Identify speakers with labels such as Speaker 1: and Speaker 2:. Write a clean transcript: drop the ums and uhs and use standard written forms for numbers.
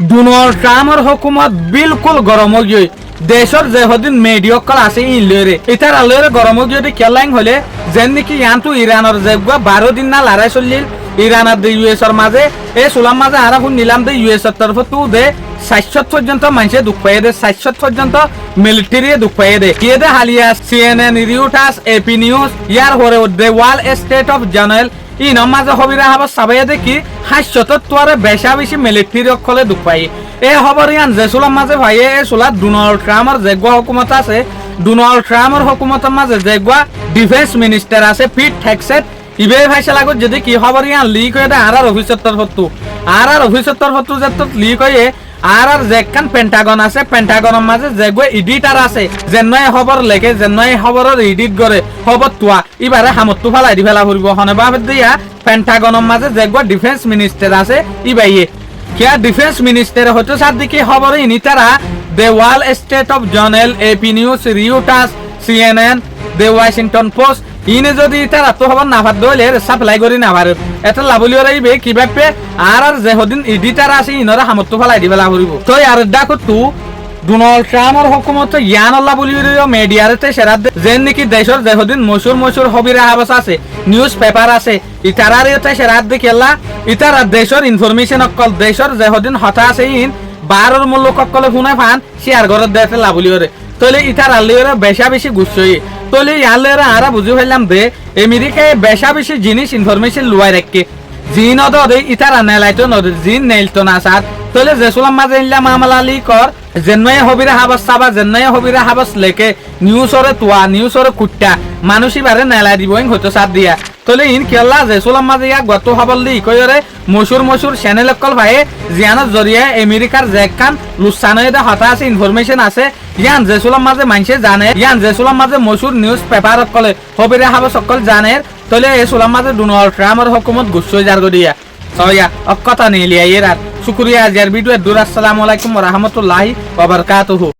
Speaker 1: Donald ট্রাম্পর হুকুমত বিলকুল গরম হৈ গৈ দেশৰ যেহদিন মেডিয়কল আছে ইনলৈৰে ইতাৰ আলৈৰে গৰম হৈ গৈ কেলাইং হলে যেন নেকি ইয়ানটো ইৰাণৰ যেগুৱা 12 দিন না লৰাই চলিল ইৰাণ আর ইউএসর মাঝে এই চুলার মাঝে আর এখন নিলাম দে ইউএসর তরফ তু দে 60 পর্যন্ত মানুষে দুঃখ পাইয়ে দে 60 পর্যন্ত মিলিটারি দুঃখ পাইয়ে দে কি দে হালিয়া সিএনএন রিউটার্স এপি নিউজ ইয়ার হরে দে ওয়াল স্টেট অফ জার্নাল ই নমাজে হবিরা হাব সাবাই দেখি 60 তোয়ারে বেশা বেশি মিলিটারি অকলে দুঃখ পাই এই খবর ইয়ান যে চুলার মাঝে ভাইয়ে এই চুলাত ডোনাল্ড ট্রাম্পর যেগুয়া হুকুমত আছে ডোনাল্ড ট্রাম্পর হুকুমতের মাঝে যেগুয়া ডিফেন্স মিনিস্টার আছে পিট হেগসেট ইবে ভাইসা লাগত যদি কি খবর ইয়ান লিক হয়ে দেয় আর অফিসের তরফতু আর অফিসের তরফতু যে লিক হয়ে আর যেখান পেন্টাগন আছে পেন্টাগনের মাঝে যেগুলো এডিটার আছে যেনই খবর লেখে যেনই খবরের এডিট করে খবর তোয়া এবারে হামতু ফেলাই দি ফেলা ফুরিব হনবা দিয়া পেন্টাগনের মাঝে যেগুলো ডিফেন্স মিনিস্টার আছে ইবাইয়ে কিয়া ডিফেন্স মিনিস্টার হয়তো সাদিকে খবর ইনি তারা the Wall Street of Journal AP news Reuters CNN the Washington Post ইনে যদি তারা তো খবর না ভাত দইলে সাপ্লাই করি না পারে এটা লাভলিও রাইবে কিভাবে আর যেহদিন এডিটার আছে ইনরা হামতু ফেলাই দি ফেলা ফুরিব তো আর দেখো তু ডোনাল্ড ট্রাম্পর হুকুমত ইয়ান আল্লাহ বলিও মিডিয়াতে সেরাত যেন নাকি দেশের যেহদিন মশুর হবিরা হাবাস আছে নিউজ পেপার আছে ইতারারিতে সেরাত দেখিলা ইতারা দেশের ইনফরমেশন অকল দেশের যেহদিন হতা আছে ইন বারর মূল্য ককলে শুনে ফান শেয়ার ঘরত দেতে লাভলিওরে তলে ইতার আল্লিওরে বেশা বেশি গুছই তলে ইয়ালেরা আরা বুঝি ফেললাম দে আমেরিকায় বেশা বেশি জিনিস ইনফরমেশন লুয়াই রাখকে জিন অদে ইতারা নেলাইতো নদে জিন নেইলতো না সার তলে জেসুলাম মাঝে ইল্লা মামলা আলী কর জেন্নয় হবিরা হাবাস সাবা জেন্নয় হবিরা হাবাস লেকে নিউজরে তোয়া নিউজরে কুট্টা মানুষই বারে নেলাই দিবইন হয়তো সার দিয়া তলে ইন কেলা জেসুলাম মাঝে ইয়া গত খবর লি কইরে মশুর চ্যানেল অকল ভাই জিয়ানত জরিয়া আমেরিকার জেকান লুসানয়দা হতা আছে ইনফরমেশন আছে ইয়ান জেসুলাম মাঝে মানছে জানে ইয়ান জেসুলাম মাঝে মশুর নিউজ পেপার অকলে হবিরা হাবাস অকল জানে তলে এই সুলাম মাঝে ডোনাল্ড ট্রাম্পর হুকুমত গুছই জার গদিয়া সয়া অকতা নিলিয়া এর শুকরিয়া আজকের ভিডিও দূর আসসালামু আলাইকুম ওয়া রাহমাতুল্লাহি ওয়া বারাকাতুহু।